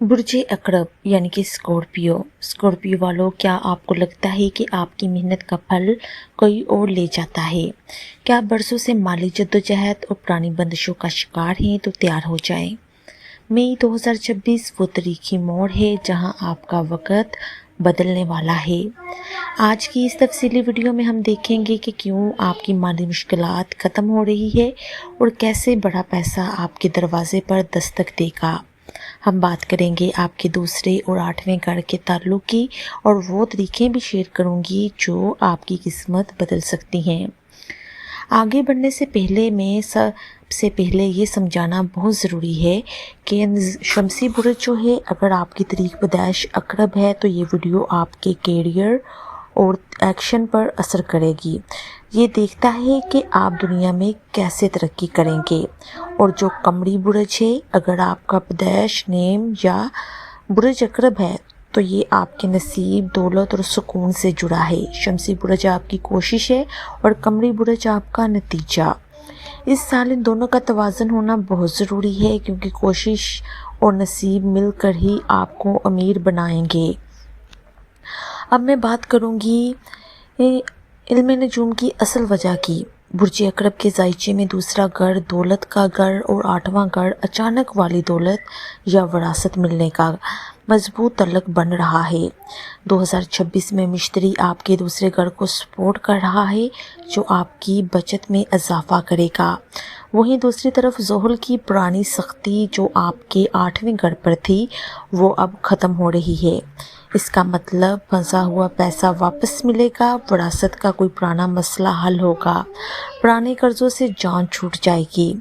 برج اکرب یعنی کہ اسکورپیو والوں، کیا آپ کو لگتا ہے کہ آپ کی محنت کا پھل کوئی اور لے جاتا ہے؟ کیا برسوں سے مالی جدوجہد اور پرانی بندشوں کا شکار ہیں؟ تو تیار ہو جائیں۔ مئی 2026 وہ تاریخی موڑ ہے جہاں آپ کا وقت بدلنے والا ہے۔ آج کی اس تفصیلی ویڈیو میں ہم دیکھیں گے کہ کیوں آپ کی مالی مشکلات ختم ہو رہی ہے اور کیسے بڑا پیسہ آپ کے دروازے پر دستک دے گا۔ ہم بات کریں گے آپ کے دوسرے اور 8ویں گھر کے تعلق کی، اور وہ طریقے بھی شیئر کروں گی جو آپ کی قسمت بدل سکتی ہیں۔ آگے بڑھنے سے پہلے سب سے پہلے یہ سمجھانا بہت ضروری ہے کہ شمسی برج جو ہے، اگر آپ کی تاریخ پیدائش اکرب ہے تو یہ ویڈیو آپ کے کیریئر اور ایکشن پر اثر کرے گی۔ یہ دیکھتا ہے کہ آپ دنیا میں کیسے ترقی کریں گے۔ اور جو قمری برج ہے، اگر آپ کا پیدائش نیم یا برج اکرب ہے تو یہ آپ کے نصیب، دولت اور سکون سے جڑا ہے۔ شمسی برج آپ کی کوشش ہے اور قمری برج آپ کا نتیجہ۔ اس سال ان دونوں کا توازن ہونا بہت ضروری ہے، کیونکہ کوشش اور نصیب مل کر ہی آپ کو امیر بنائیں گے۔ اب میں بات کروں گی علم نجوم کی اصل وجہ کی۔ برج اکرب کے ذائچے میں دوسرا گھر دولت کا گھر اور 8واں گھر اچانک والی دولت یا وراثت ملنے کا مضبوط تعلق بن رہا ہے۔ 2026 میں مشتری آپ کے دوسرے گھر کو سپورٹ کر رہا ہے، جو آپ کی بچت میں اضافہ کرے گا۔ وہیں دوسری طرف زحل کی پرانی سختی جو آپ کے 8ویں گھر پر تھی، وہ اب ختم ہو رہی ہے۔ اس کا مطلب پھنسا ہوا پیسہ واپس ملے گا، وراثت کا کوئی پرانا مسئلہ حل ہوگا، پرانے قرضوں سے جان چھوٹ جائے گی۔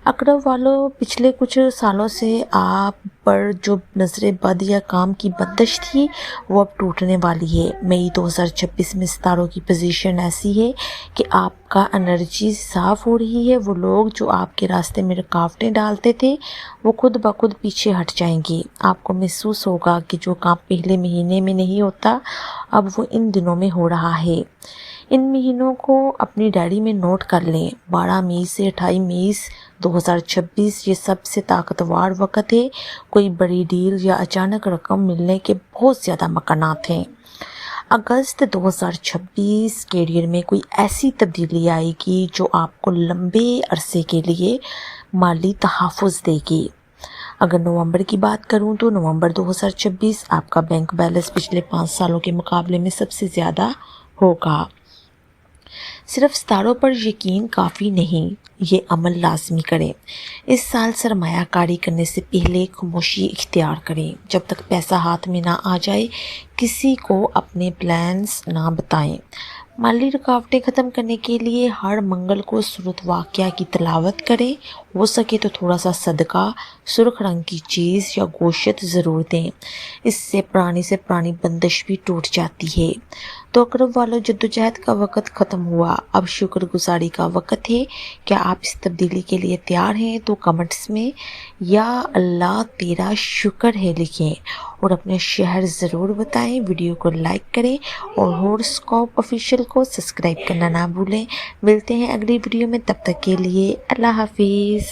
اکرب والوں، پچھلے کچھ سالوں سے آپ پر جو نظر بد یا کام کی بندش تھی، وہ اب ٹوٹنے والی ہے۔ مئی 2026 میں ستاروں کی پوزیشن ایسی ہے کہ آپ کا انرجی صاف ہو رہی ہے۔ وہ لوگ جو آپ کے راستے میں رکاوٹیں ڈالتے تھے، وہ خود بخود پیچھے ہٹ جائیں گے۔ آپ کو محسوس ہوگا کہ جو کام پہلے مہینے میں نہیں ہوتا، اب وہ ان دنوں میں ہو رہا ہے۔ ان مہینوں کو اپنی ڈائری میں نوٹ کر لیں۔ 12 مئی سے 28 مئی 2026 یہ سب سے طاقتور وقت ہے۔ کوئی بڑی ڈیل یا اچانک رقم ملنے کے بہت زیادہ مکانات ہیں۔ اگست 2026 کیریئر میں کوئی ایسی تبدیلی آئے گی جو آپ کو لمبے عرصے کے لیے مالی تحفظ دے گی۔ اگر نومبر کی بات کروں تو نومبر 2026 آپ کا بینک بیلنس پچھلے 5 سالوں کے مقابلے میں سب سے زیادہ ہوگا۔ صرف ستاروں پر یقین کافی نہیں، یہ عمل لازمی کریں۔ اس سال سرمایہ کاری کرنے سے پہلے خاموشی اختیار کریں۔ جب تک پیسہ ہاتھ میں نہ آ جائے، کسی کو اپنے پلانز نہ بتائیں۔ مالی رکاوٹیں ختم کرنے کے لیے ہر منگل کو سورۃ واقعہ کی تلاوت کریں۔ ہو سکے تو تھوڑا سا صدقہ، سرخ رنگ کی چیز یا گوشت ضرور دیں۔ اس سے پرانی بندش بھی ٹوٹ جاتی ہے۔ تو اکرب والوں، جدوجہد کا وقت ختم ہوا، اب شکر گزاری کا وقت ہے۔ کیا آپ اس تبدیلی کے لیے تیار ہیں؟ تو کمنٹس میں یا اللہ تیرا شکر ہے لکھیں اور اپنے شہر ضرور بتائیں۔ ویڈیو کو لائک کریں اور ہوراسکوپ آفیشیل کو سبسکرائب کرنا نہ بھولیں۔ ملتے ہیں اگلی ویڈیو میں، تب تک کے لیے اللہ حافظ۔